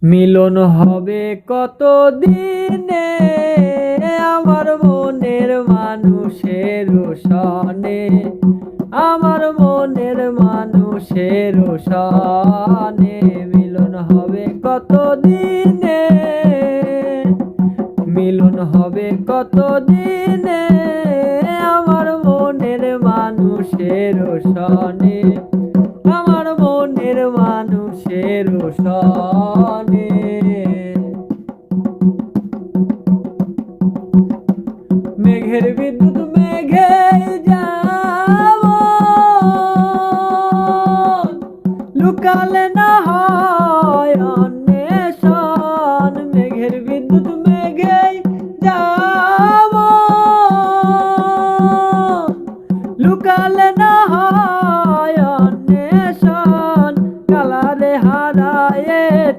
মিলন হবে কত দিনে আমার মনের মানুষের সনে, আমার মনের মানুষের সনে মিলন হবে কত দিনে, মিলন হবে কত দিনে আমার মনের মানুষের সনে, আমার মনের মানুষের সনে।